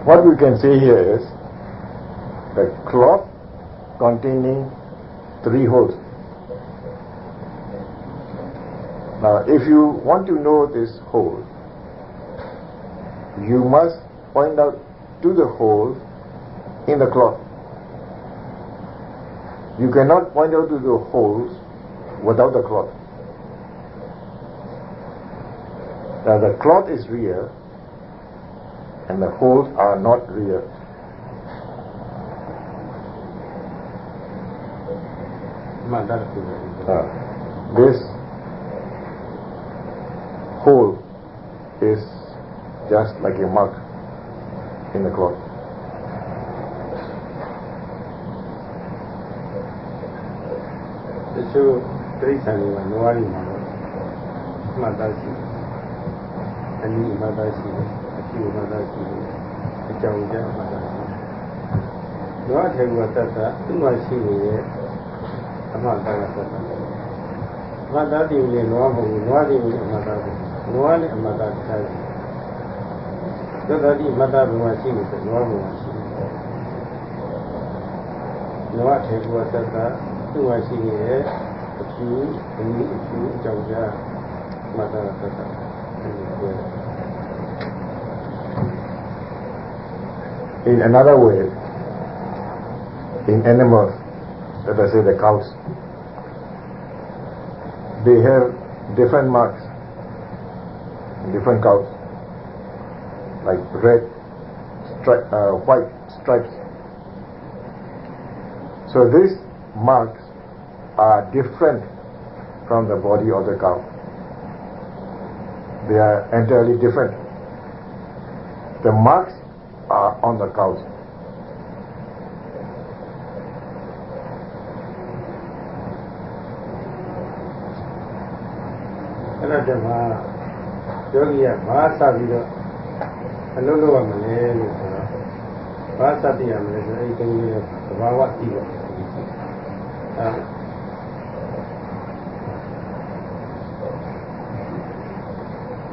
What we can say here is the cloth containing 3 holes. Now, if you want to know this hole, you must point out to the hole in the cloth. You cannot point out to the holes without the cloth. Now, the cloth is real and the holes are not real. This hole is just like a mark in the cloth. So, traditionally, when you are in Matashi, and you Matashi, a few Matashi, a Jauja Matashi. No, I tell you what that, you are seeing a Mataka. Matati will know what you Mataki, no one a Mataki. So that is Mataki was seeing the normal machine. No, I tell you what that. Tu I see here, a few, Georgia, Matarata. In another way, in animals, let us say the cows, they have different marks, different cows, like red, white stripes. So these marks are different from the body of the cow. They are entirely different. The marks are on the cows.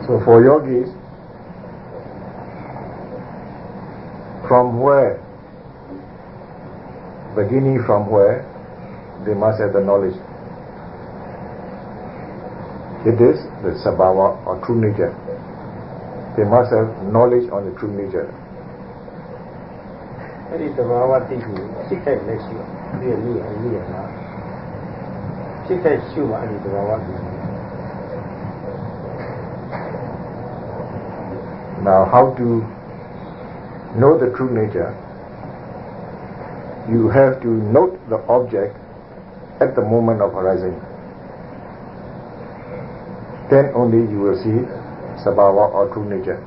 So for yogis, from where, beginning from where, they must have the knowledge. It is the sabhava or true nature. They must have knowledge on the true nature. Now, how to know the true nature? You have to note the object at the moment of arising. Then only you will see sabhava or true nature.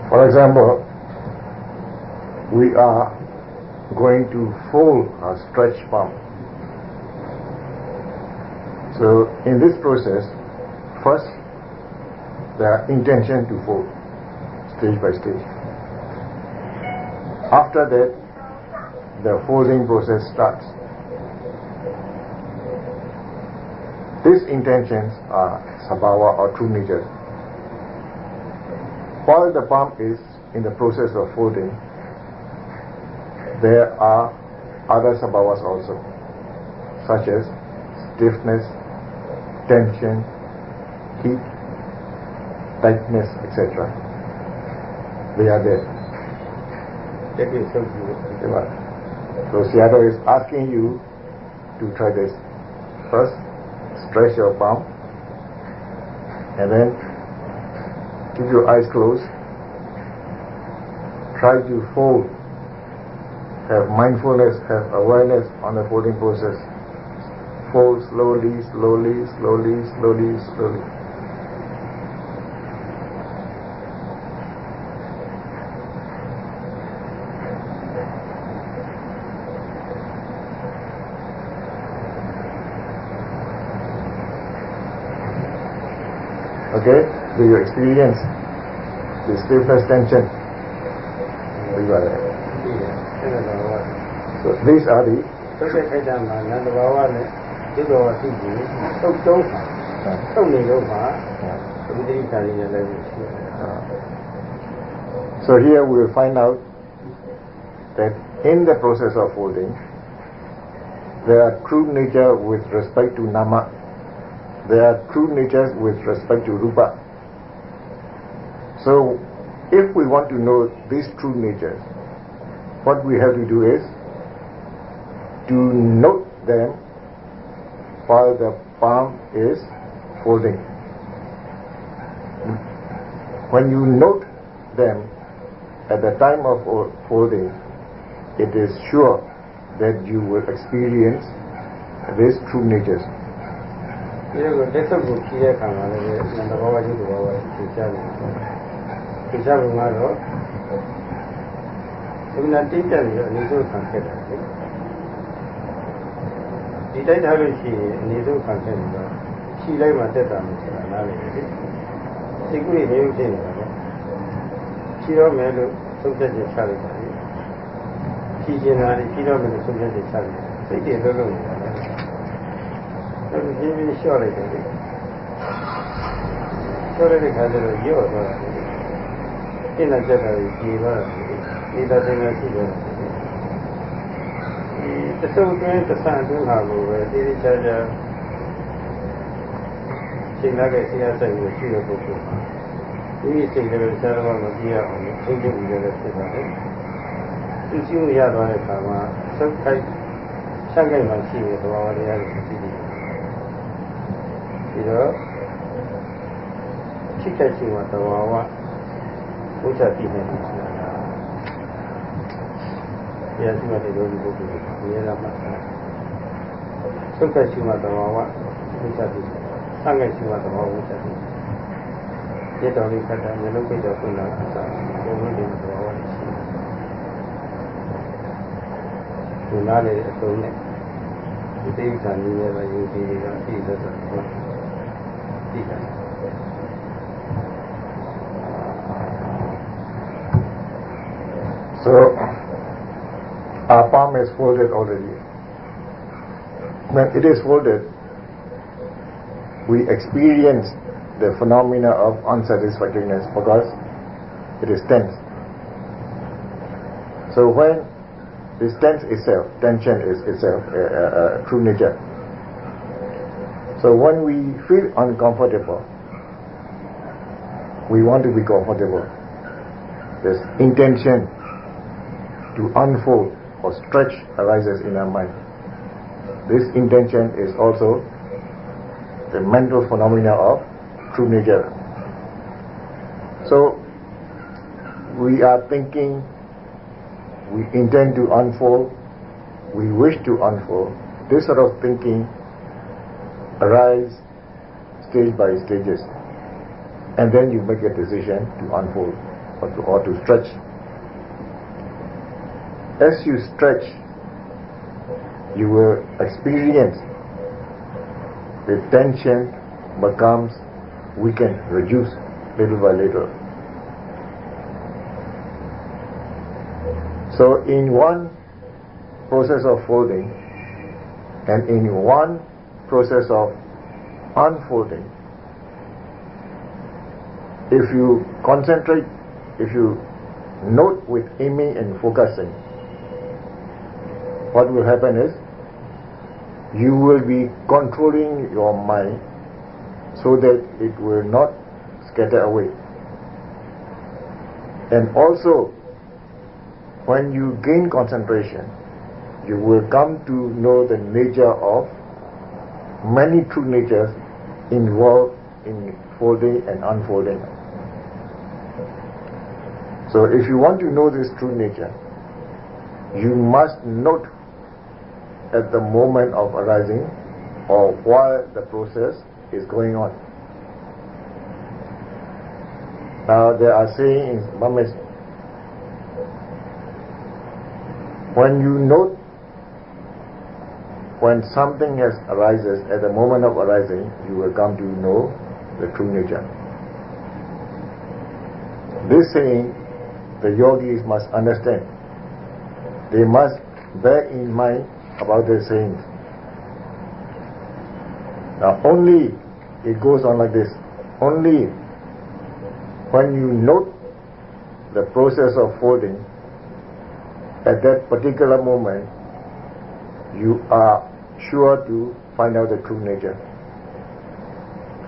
For example, we are going to fold or stretch palm. So in this process, first the intention to fold, stage by stage. After that, the folding process starts. These intentions are sabhava or true nature. While the palm is in the process of folding, there are other sabhavas also, such as stiffness, tension, heat, tightness, etc. They are there. So Seattle is asking you to try this. First, stretch your palm, and then keep your eyes closed. Try to fold. Have mindfulness, have awareness on the folding process. Fold slowly, slowly, slowly, slowly, slowly. Okay? Do you experience the stiffness, tension? You are there. So these are the so here we will find out that in the process of folding, there are true nature with respect to nama. There are true natures with respect to rupa. So, if we want to know these true natures, what we have to do is to note them while the palm is folding. When you note them at the time of folding, it is sure that you will experience these true natures. So, our palm is folded already. When it is folded, we experience the phenomena of unsatisfactoriness because it is tense. So when this tension is itself true nature. So when we feel uncomfortable, we want to be comfortable. This intention to unfold or stretch arises in our mind. This intention is also the mental phenomena of true nature. So we are thinking, we intend to unfold, we wish to unfold. This sort of thinking arises stage by stages, and then you make a decision to unfold or to stretch. As you stretch, you will experience the tension becomes weakened, reduced little by little. So in one process of folding and in one process of unfolding, if you concentrate, if you note with aiming and focusing, what will happen is you will be controlling your mind so that it will not scatter away. And also, when you gain concentration, you will come to know the nature of many true natures involved in folding and unfolding. So if you want to know this true nature, you must note at the moment of arising or while the process is going on. Now they are saying in Burmese, when you note when something arises, at the moment of arising, you will come to know the true nature. This saying, the yogis must understand. They must bear in mind about the sayings. Now only, it goes on like this, only when you note the process of folding, at that particular moment, you are sure to find out the true nature.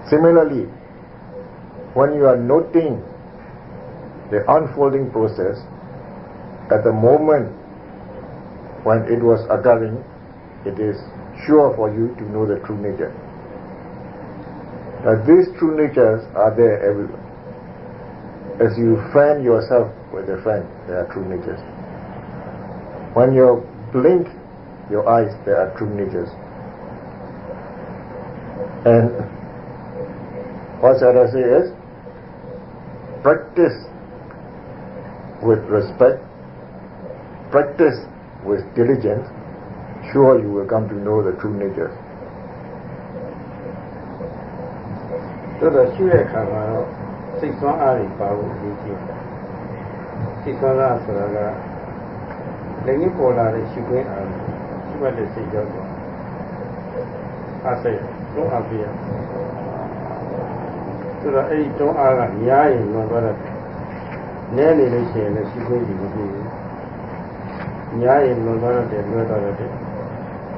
Similarly, when you are noting the unfolding process, at the moment when it was occurring, it is sure for you to know the true nature. Now these true natures are there everywhere. As you fan yourself with a fan, there are true natures. When you blink your eyes, there are true natures. And what shall I say is, practice with respect, practice with diligence, sure you will come to know the true natures. So the Shura Kama 6 Ari Babu Six Saraga, Lengi Pola, the Shukwe Ari, she was the Sijab. I say, don't appear. So the 8 don't are Yai, no brother. Nearly the same as she will be. Yai, no brother, the brother.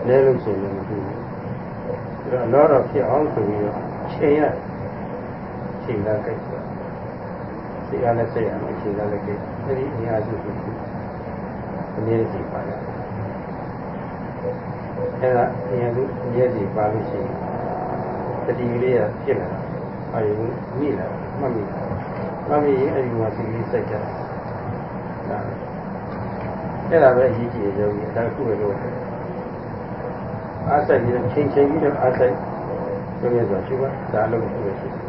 Nearly the same. There are a lot of here also here. She like it. She gonna say, she like it. Very near to the near the fire. And near the policy. The degree of killer. I need her, Mummy. Mummy, I want to be second. Then I read it, that's who it was. I said, you know, change, I said, when you're not sure, I look at it.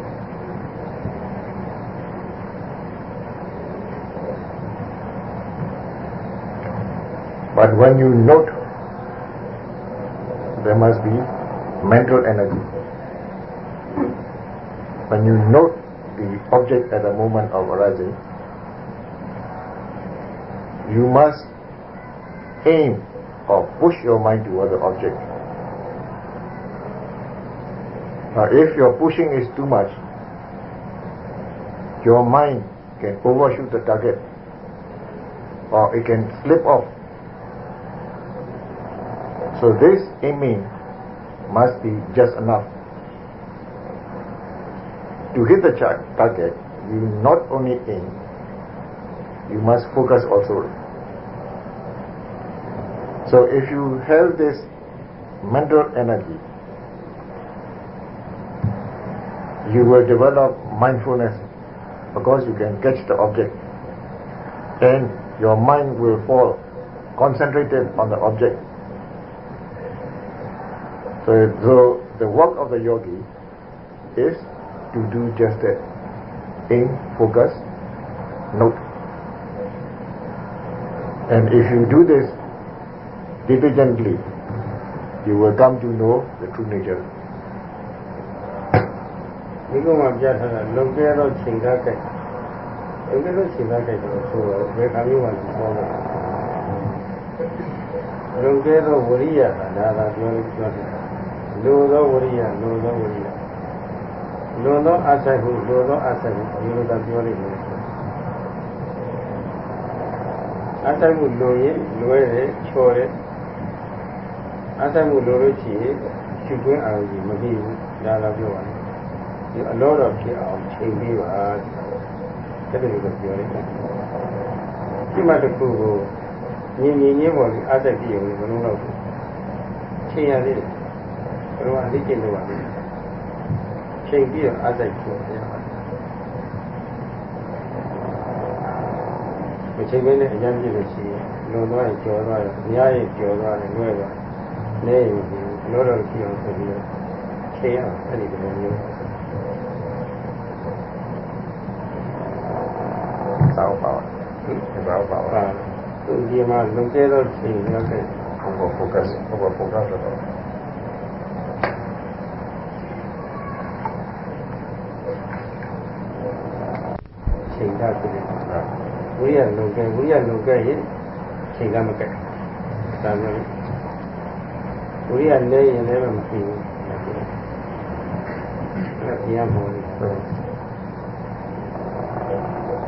But when you note, there must be mental energy. When you note the object at the moment of arising, you must aim or push your mind toward the object. Now if your pushing is too much, your mind can overshoot the target or it can slip off. So this aiming must be just enough. To hit the target, you not only aim, you must focus also. So if you have this mental energy, you will develop mindfulness because you can catch the object and your mind will fall concentrated on the object. So the work of the yogi is to do just that. Aim, focus, note. And if you do this diligently, you will come to know the true nature. We go on just look at the Chingaka. Look at the Chingaka, so we have you one. လုံကဲသောဝရိယဒါသာပြောတယ်လိုသောဝရိယလိုသောဝရိယလိုသောအဆိုင်ဟုလိုသောအဆိုင်ဟုဒီလိုသာပြောလိမ့်မယ်အဆိုင်မှုလိုရင်လွဲတယ်ချော်တယ်အဆိုင်မှုလိုလို့ရှိရင်ရှုခွင့်အာရုံကြီးမပြီးဘူးဒါသာပြောပါမယ်ဒီအလောတော်ဖြစ်အောင်ချိန်ပေးပါတဲ့လိုတော့ပြောလိုက်တယ်ဒီမှာတစ်ခုကိုမြင်ချင်းပေါ်ပြီးအဆိုင်ပြည့်အောင်မလုံးတော့ဘူးချိန်ရသေးတယ်ဘယ်လိုအလေးကျင့်လို့ပါလဲချိန်ပြီးတော့အဆိုင်ပြောရပါတယ်မချိန်မင်းနဲ့အကြမ်းပြည့်လို့ရှိရင်လွန်သွားရင်ကျော်သွားတယ်အများကြီးကျော်သွားတယ်လွဲသွားနေရင်လောတော်ကြည့်အောင်ဆိုပြီးတော့ချိန်အောင်အဲ့ဒီလိုမျိုးစောင်းပါစောင်းပါသူဒီမှာလုံကျဲတော့ချိန်ရောက်တဲ့ over focus တော့ချိန်တာပြတယ်ဝိရိယလုံကျဲရင်ချိန်ကမကက်ဒါမျိုးဝိရိယလဲရင်လည်းမဖြစ်ဘူးအဲ့ဒီအမော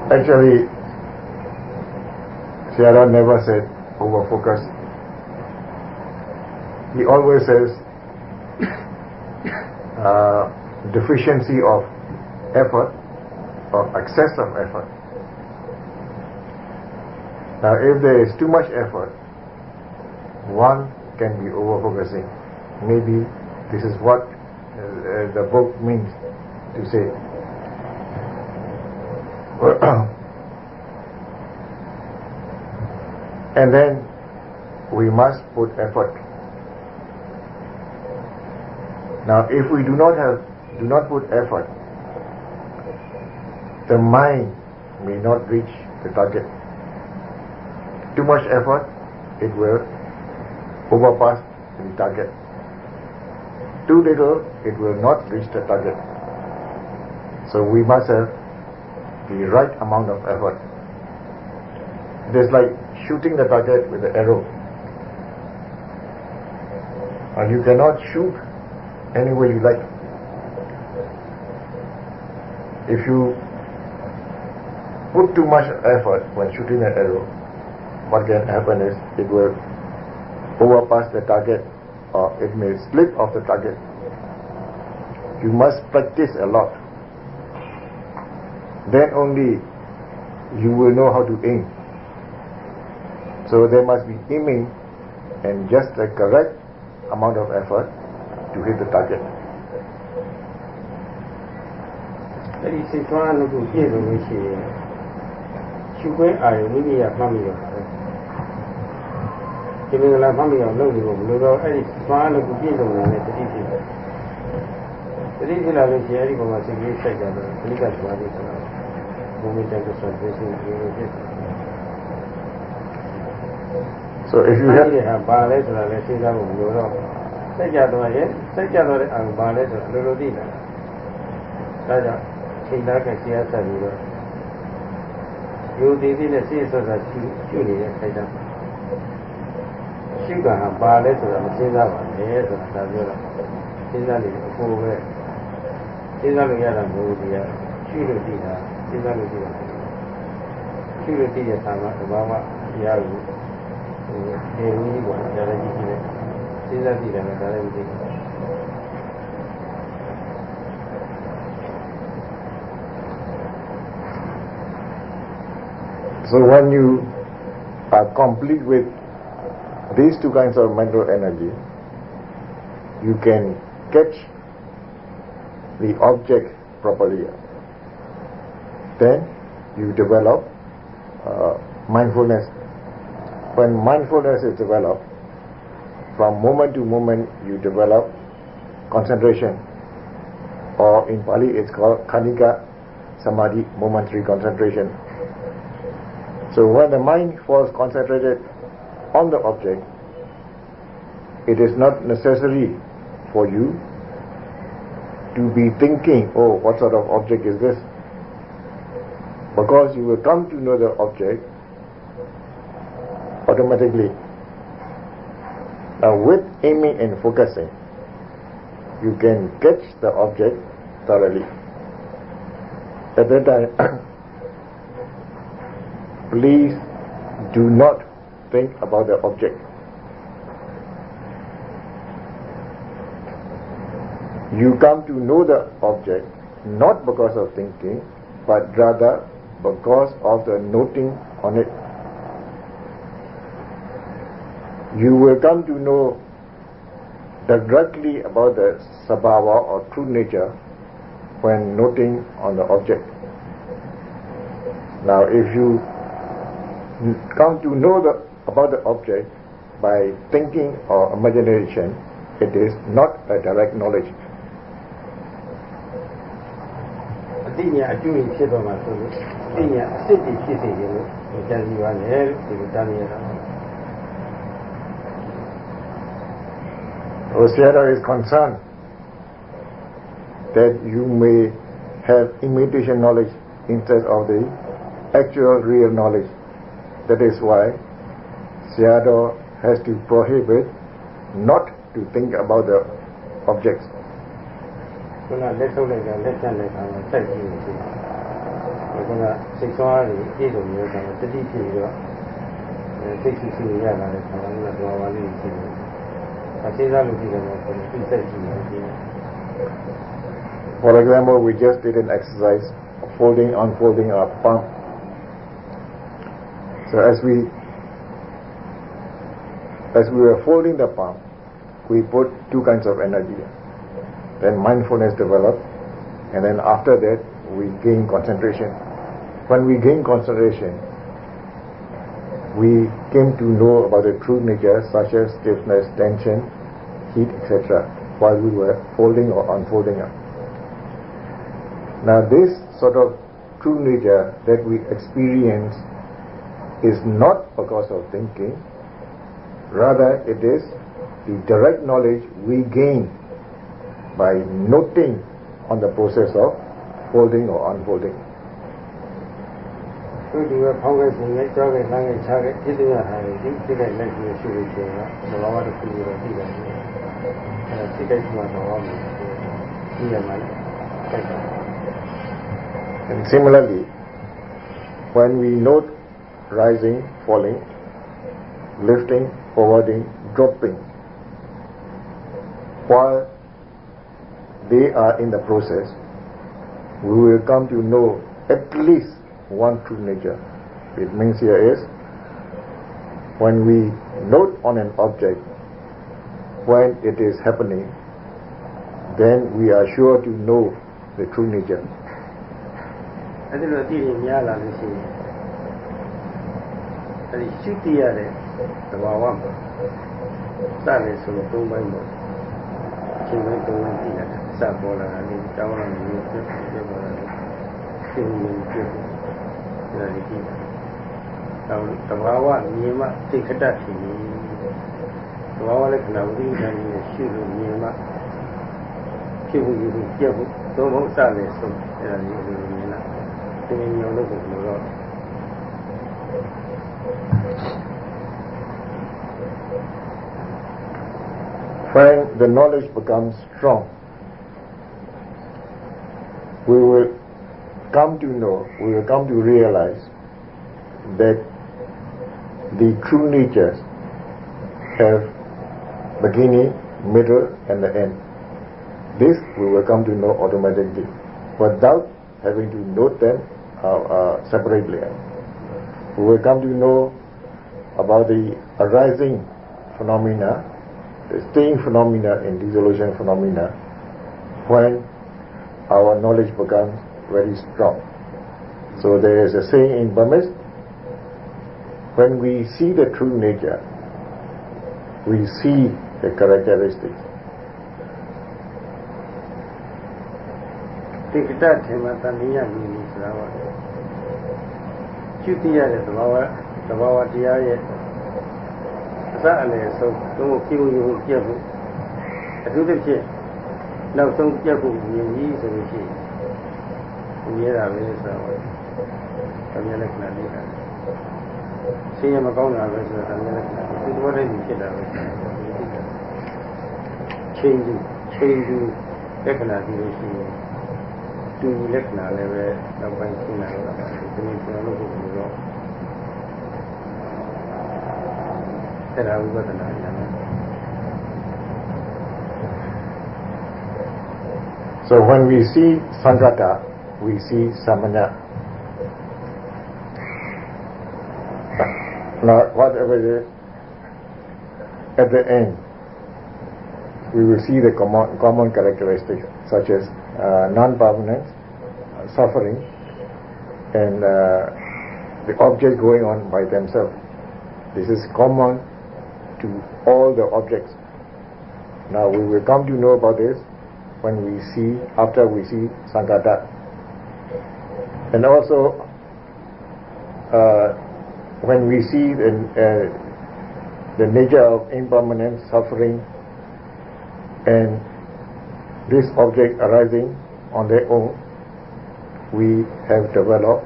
Actually, Sierra never said over focus. He always says deficiency of effort or excess of effort. Now if there is too much effort, one can be over focusing. Maybe this is what the book means to say. And then we must put effort. Now if we do not put effort, the mind may not reach the target. Too much effort, it will overpass the target. Too little, it will not reach the target. So we must have the right amount of effort. It is like shooting the target with the arrow. And you cannot shoot any way you like. If you put too much effort when shooting an arrow, what can happen is it will overpass the target or it may slip off the target. You must practice a lot. Then only you will know how to aim. So there must be aiming and just the correct amount of effort to hit the target. အဲ့ဒီစိတ်ဆွမ်းအားကိုပြည့်စုံလို့ရှိရင်ရှုခွင့်အာရုံမိမိရမှတ်မိရပါတယ်ဒီလိုလားမှတ်မိအောင်လုပ်နေဖို့ဘယ်လိုတော့အဲ့ဒီဆွမ်းအားကိုပြည့်စုံနေတဲ့တတိဖြစ်တယ်တတိဖြစ်လာလို့ရှိရင်အဲ့ဒီပုံမှာစိတ်ကြီးစိုက်ကြတယ်ခလိကသမားတွေဆိုတာဘုံမြတ်တဲ့ဆိုတဲ့စိတ်ကြီးကိုဖြစ်တယ် So if you have ဘာလဲဆိုတာလည်းသိသားဖို့ဘယ်လိုတော့စိတ်ကြတော့ရဲ့စိတ်ကြတော့တဲ့အာရုံဘာလဲဆိုတာလိုလိုသိတာဒါကြောင့်ချိန်သားကဆရာဆက်ပြီးတော့ယူတည်တည်နဲ့စိတ်ဆက်ဆက်ရှုနေတဲ့ခိုက်တာရှုကဟာဘာလဲဆိုတာမသိသားပါနဲ့ဆိုတာဒါပြောတာသိသားနေအဖို့ပဲသိသားလို့ရတာမဟုတ်ဘူးဒီကရှုလို့သိတာသိသားလို့သိတာရှုလို့သိတဲ့သာမတဘာဝတရားကိုဒီဝိနည်းပေါ်ကြရကြည့်ကြည့်နဲ့သိသားသိတယ်နဲ့ဒါလည်းမသိဘူး So when you are complete with these two kinds of mental energy, you can catch the object properly. Then you develop mindfulness. When mindfulness is developed, from moment to moment you develop concentration, or in Pali it's called Khanika Samadhi, momentary concentration. So when the mind falls concentrated on the object, it is not necessary for you to be thinking, oh, what sort of object is this? Because you will come to know the object automatically. Now with aiming and focusing, you can catch the object thoroughly. At that time, please do not think about the object. You come to know the object not because of thinking, but rather because of the noting on it. You will come to know directly about the sabhava or true nature when noting on the object. Now if you come to know about the object by thinking or imagination, it is not a direct knowledge. အတိညာအကျိုးဖြစ်တော့မှဆိုလို့အတိညာအစစ်တည်ဖြစ်စေတယ်လို့ကြံစီပါလေဒီလိုတားနေရတာ Sayadaw is concerned that you may have imitation knowledge instead of the actual real knowledge. That is why Sayadaw has to prohibit not to think about the objects. ခုနလက်ထုတ်လိုက်တာလက်ချလိုက်တာစိုက်ကြည့်နေတယ်ခုနစိတ်ဆွမ်းရည်ပြည့်စုံနေတဲ့အခါတတိဖြစ်ပြီးတော့စိတ်ဆူဆူရလာတဲ့ခါကတော့ဘာလေးဖြစ်နေအစိမ်းစားလို့ကြည့်တယ်တော့ဒီစိုက်ကြည့်နေတယ် For example, we just did an exercise of folding, unfolding our palm. So as we were folding the palm, we put two kinds of energy. Then mindfulness developed, and then after that we gain concentration. When we gain concentration, we came to know about the true nature such as stiffness, tension, heat, etc. while we were folding or unfolding up. Now this sort of true nature that we experience is not because of thinking, rather it is the direct knowledge we gain by noting on the process of folding or unfolding. So you are found in a job and language target, hitting a high, didn't make you shoot it, the law of the people, and a ticket to my home. And similarly, when we note rising, falling, lifting, forwarding, dropping, while they are in the process, we will come to know at least one true nature. It means here is, when we note on an object, when it is happening, then we are sure to know the true nature. I don't know if you know that. I shoot the other, the one. That is so don't mind what. She went to one thing at Sabola and in town and you just the Wawa, Nima, take a taxi. The Wawa like now, we can shoot Nima. People you will get so much service, so you will look at the road. When the knowledge becomes strong, we will come to know, we will come to realize that the true natures have beginning, middle and the end. This we will come to know automatically without having to note them separately. We will come to know about the arising phenomena, the staying phenomena and dissolution phenomena when our knowledge becomes very strong. So there is a saying in Burmese, when we see the true nature, we see the characteristics. Take that him at the Nia means our duty at the Wawa Dia. So don't kill you careful. I do the shit. Now don't careful you easily see. Near our minister. See him a corner of it. What is it? change lekana division to lekana level by Sina. So when we see Sangata, we see Samana. Now, whatever it is, at the end, we will see the common characteristics such as non-permanence, suffering, and the object going on by themselves. This is common to all the objects. Now we will come to know about this when we see, after we see Sangata. And also when we see the nature of impermanence, suffering, and this object arising on their own, we have developed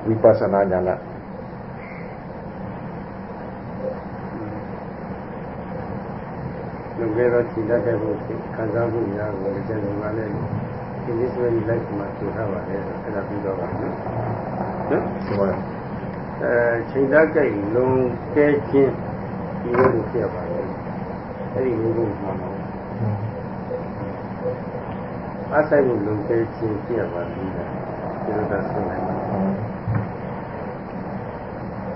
Vipassana Jnana. In this way, like to have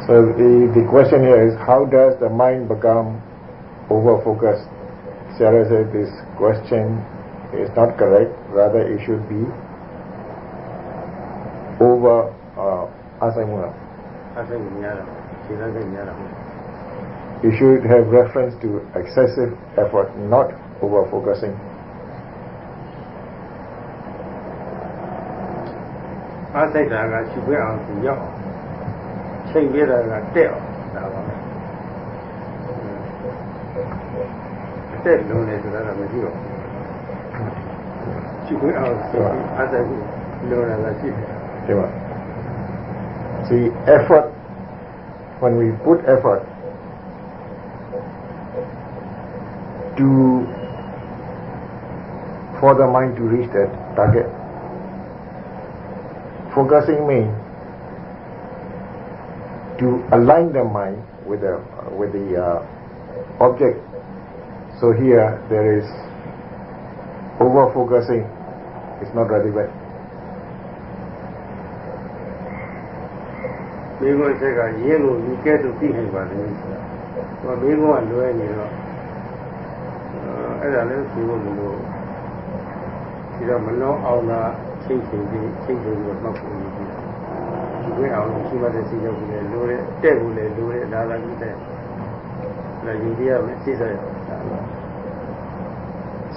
So the question here is, how does the mind become over-focused? Sarah said this question is not correct, rather it should be over asamuna. You should have reference to excessive effort, not over-focusing. See, effort, when we put effort for the mind to reach that target, focusing means to align the mind with the object. So here there is over-focusing. It's not relevant.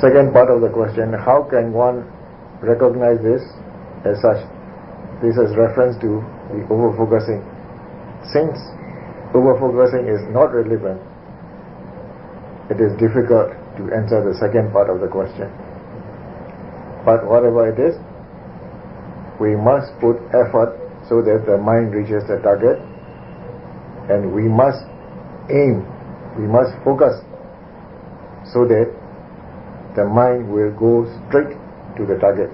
Second part of the question, how can one recognize this as such? This is reference to the over-focusing. Since over-focusing is not relevant, it is difficult to answer the second part of the question. But whatever it is, we must put effort so that the mind reaches the target, and we must aim, we must focus so that the mind will go straight to the target.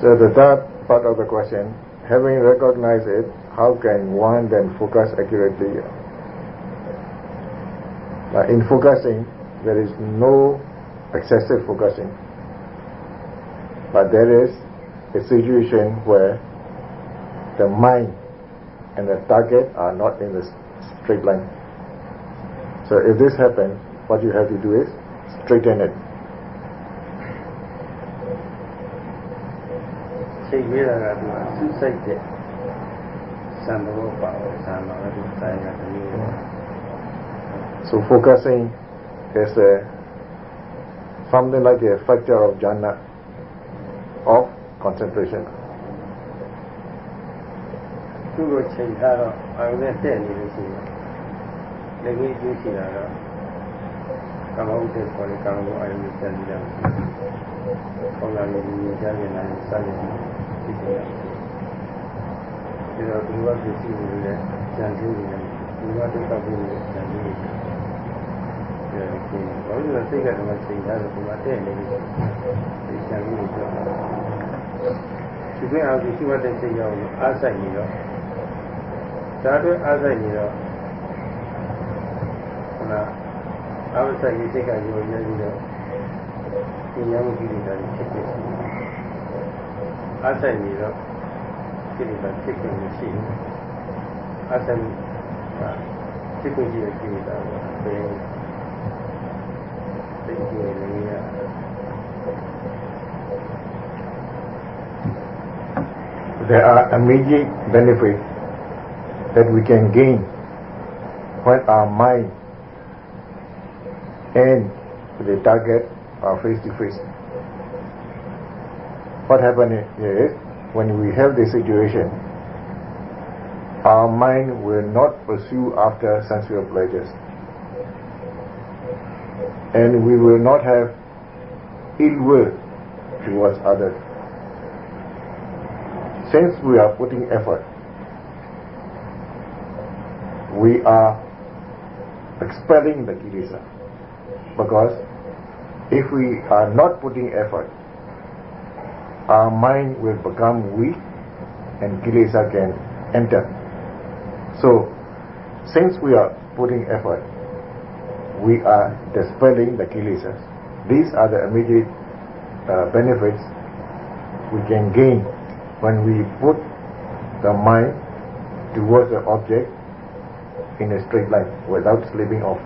So the third part of the question, having recognized it, how can one then focus accurately? In focusing, there is no excessive focusing, but there is a situation where the mind and the target are not in the straight line. So if this happens, what you have to do is straighten it. So focusing is a something like a factor of jhana, of concentration. သူ့ကိုချိန်ထားတော့အာရုံနဲ့တက်နေလို့ရှိရင်လည်းငြိမ်းကျရှိတာတော့ကာမဝိတ္တခေါ်တဲ့ကာမဂုဏ်အာရုံနဲ့တက်နေတာ။ခေါင်းလာလို့ဉာဏ်ကြားနေတာစသဖြင့်သိနေတာ။ဒီတော့ဒီဘက်ဖြစ်စီလို့လည်းဉာဏ်ကြီးနေတယ်။ဒီဘက်ဒုက္ခပြီးလို့ဉာဏ်ကြီးနေတယ်။အဲဒီဘာလို့လဲစိတ်ကတော့ချိန်ထားတော့ဒီမှာတက်နေလို့ဒီဉာဏ်ကြီးနေတော့ဒီကိအားကြီးရှိမှတဲ့စိတ်ရောက်လို့အားဆိုင်နေတော့ဒါတို့အားဆိုင်နေတော့ဟလာအားဆိုင်ရေးစိတ်ကရောရည်ပြီးတော့ဒီဉာဏ်မှုကြီးနေတာဖြစ်ဖြစ်အားဆိုင်နေတော့ဒီလိုပဲဖြစ်ဖြစ်ရှိနေအားဆိုင်ဖြစ်ကိုကြည့်ရကြည့်နေတာပဲသိကြည့်နေနေရThere are immediate benefits that we can gain when our mind and the target are face to face. What happens is, when we have this situation, our mind will not pursue after sensual pleasures, and we will not have ill will towards others. Since we are putting effort, we are expelling the kilesa. Because if we are not putting effort, our mind will become weak and kilesa can enter. So, since we are putting effort, we are dispelling the kilesas. These are the immediate benefits we can gain when we put the mind towards the object in a straight line without slipping off.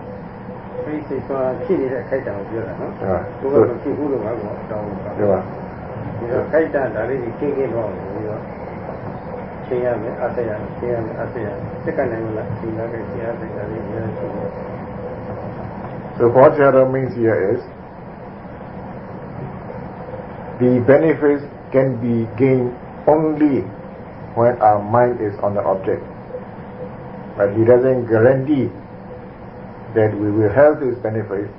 ဒီစိတ်သွားဖြစ်နေတဲ့ခိုက်တံကိုပြောတာနော်။ဘုရားကဖြစ်ဘူးလို့ငါကတော့တောင်းတာ။ဒီတော့ခိုက်တံဒါလေးကြီးခင်းတော့ပြီးတော့ချိန်ရမယ်အဆက်ရမယ်ချိန်ရမယ်အဆက်ရမယ်စက္ကန့်တိုင်းမှာချိန်ရခဲ့ချိန်ရတဲ့ဒါလေးများရှိတယ်။ So what Jhana means here is the benefits can be gained only when our mind is on the object. But he doesn't guarantee that we will have this benefit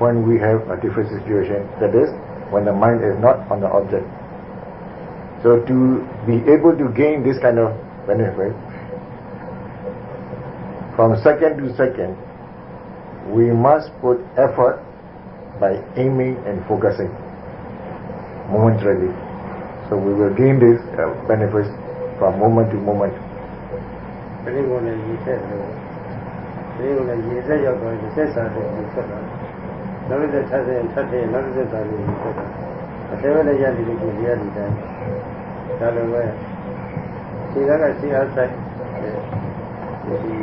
when we have a different situation, that is, when the mind is not on the object. So to be able to gain this kind of benefit, from second to second, we must put effort by aiming and focusing momentarily. So we will gain these benefits from moment to moment. ဘယ်လိုလဲရေးဆက်လို့ဒီလိုလဲရေးဆက်ရောက်တော့ဆက်စားတယ်ဆက်တာနောက်တစ်ဆက်ဆက်ထပ်တယ်နောက်တစ်ဆက်စားတယ်ဆက်တာအသေးပဲရည်ရည်ကိုရည်ရည်တိုင်းဒါလိုပဲခြေကခြေအားဆိုင်ဒီ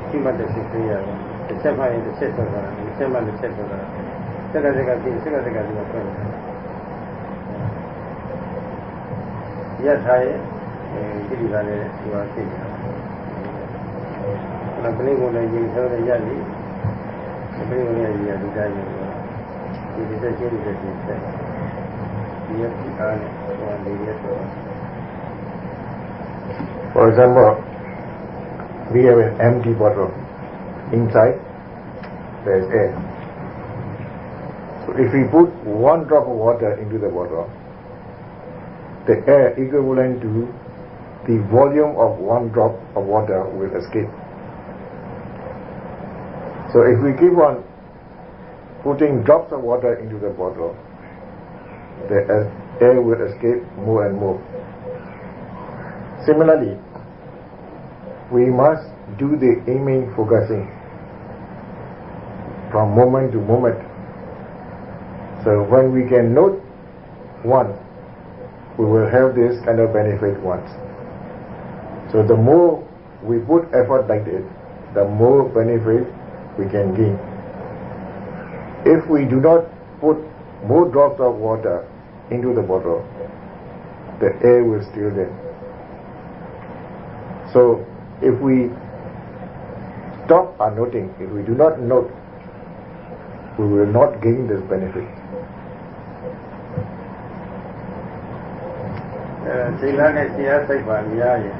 ရှိမှတဲ့စိတ်ရရတယ်တစ်ချက်မှရင်တစ်ချက်ဆိုတာတစ်ချက်မှတစ်ချက်ဆိုတာစက်ကစက်ကပြီးစက်ကစက်ကပြီးတော့ပြန်ရထားရဲ့ဒီလိုကလည်းဒီမှာသိတယ်那本来我来营销的压力，本来我来也是这样的，就是在这里的比赛，也比他呢，我理解说。For example, we have an empty bottle. Inside, there is air. So if we put one drop of water into the bottle, the air equivalent to the volume of one drop of water will escape. So if we keep on putting drops of water into the bottle, the air will escape more and more. Similarly, we must do the aiming, focusing from moment to moment. So when we can note once, we will have this kind of benefit once. So the more we put effort like this, the more benefit we can gain. If we do not put more drops of water into the bottle, the air will still there. So if we stop our noting, if we do not note we will not gain this benefit. စိတ်လားနဲ့တရားစိတ်ပါများရင်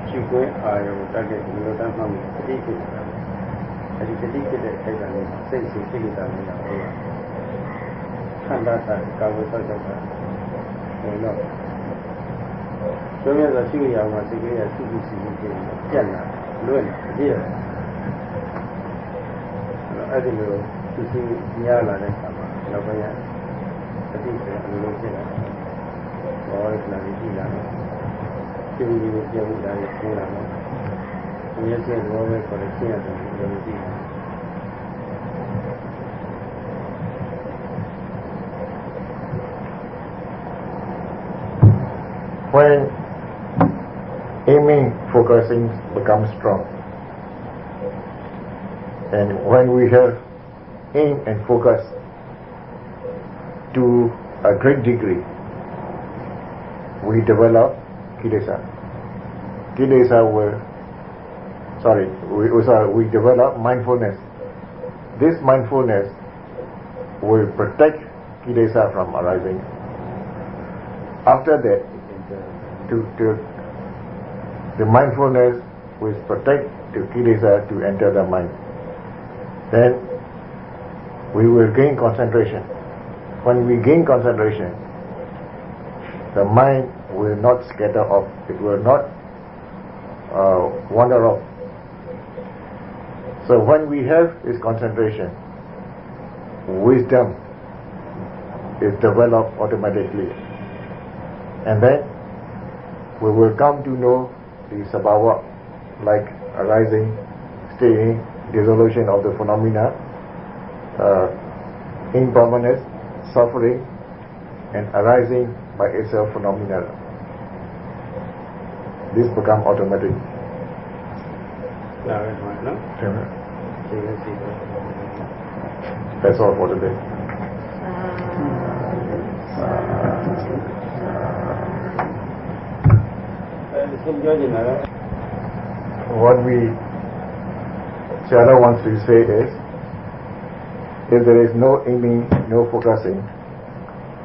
ရှိခွင့်အာရုံတက်တဲ့ဒီလိုတတ်မှတ်မှုတတိဖြစ်တာအဲဒီတတိဖြစ်တဲ့စိတ်ကနေစိတ်ရှိစိတ်ကလည်းဟောခန္ဓာသာကာဝေသောကြောင့်ဝင်တော့ဆိုရတဲ့ရှိရအောင်မှာစိတ်ကလေးစုစုစည်းစည်းပြတ်လာလွတ်လာပြည့်ရတယ်အဲ့ဒီလိုသူစီများလာတဲ့အခါမှာနောက်ပိုင်းရတတိဆိုအလိုလိုဖြစ်လာဘောရကလည်းကြည့်လာတယ်ကျင်းပြီးပြောင်းလာတယ်ပြင်လာတယ်ဒီရက်ကျဘောပဲခေါ်တဲ့ရှင်းရတယ်ဒီလိုကြည့် When aiming, focusing becomes strong, and when we have aim and focus to a great degree, we develop kilesa. Kilesa we develop mindfulness. This mindfulness will protect kilesa from arising. After that, the mindfulness will protect the kilesa to enter the mind. Then we will gain concentration. When we gain concentration, the mind will not scatter off. It will not wander off. So when we have this concentration, wisdom is developed automatically. And then we will come to know the sabhava, like arising, staying, dissolution of the phenomena, impermanence, suffering, and arising by itself phenomena. This become automatic. That's all for today. What Chara wants to say is, if there is no aiming, no focusing,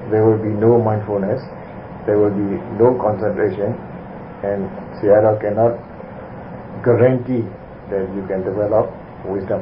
there will be no mindfulness, there will be no concentration, and Chara cannot guarantee that you can develop wisdom.